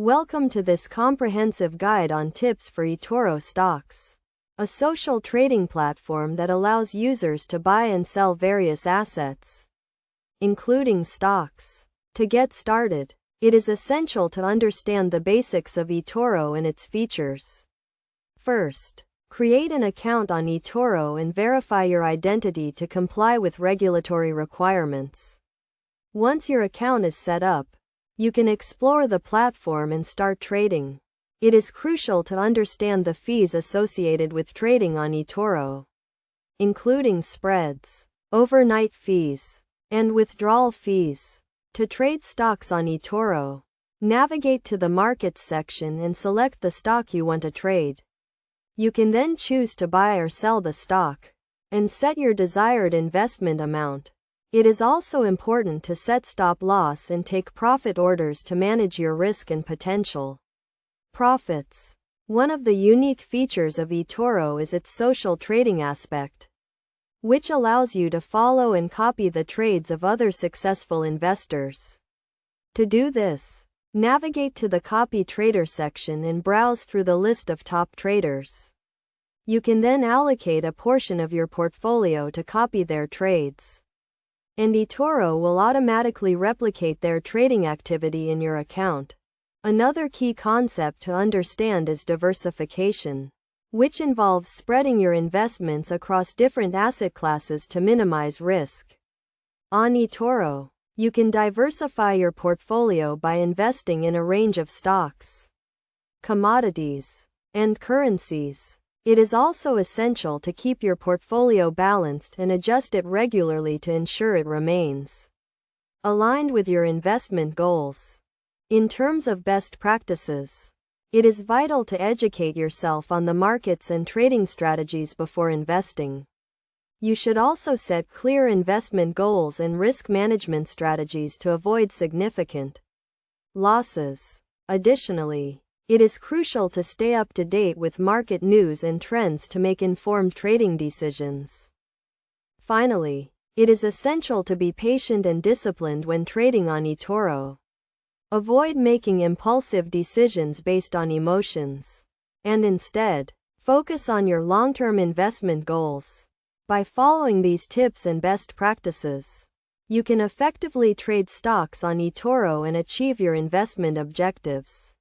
Welcome to this comprehensive guide on tips for Etoro stocks, a social trading platform that allows users to buy and sell various assets, including stocks. To get started, it is essential to understand the basics of Etoro and its features. First, create an account on Etoro and verify your identity to comply with regulatory requirements. Once your account is set up, you can explore the platform and start trading. It is crucial to understand the fees associated with trading on Etoro, including spreads, overnight fees, and withdrawal fees. To trade stocks on Etoro, navigate to the Markets section and select the stock you want to trade. You can then choose to buy or sell the stock, and set your desired investment amount. It is also important to set stop loss and take profit orders to manage your risk and potential profits. One of the unique features of Etoro is its social trading aspect, which allows you to follow and copy the trades of other successful investors. To do this, navigate to the Copy Trader section and browse through the list of top traders. You can then allocate a portion of your portfolio to copy their trades, and Etoro will automatically replicate their trading activity in your account. Another key concept to understand is diversification, which involves spreading your investments across different asset classes to minimize risk. On Etoro, you can diversify your portfolio by investing in a range of stocks, commodities, and currencies. It is also essential to keep your portfolio balanced and adjust it regularly to ensure it remains aligned with your investment goals. In terms of best practices, it is vital to educate yourself on the markets and trading strategies before investing. You should also set clear investment goals and risk management strategies to avoid significant losses. Additionally, it is crucial to stay up to date with market news and trends to make informed trading decisions. Finally, it is essential to be patient and disciplined when trading on Etoro. Avoid making impulsive decisions based on emotions, and instead, focus on your long-term investment goals. By following these tips and best practices, you can effectively trade stocks on Etoro and achieve your investment objectives.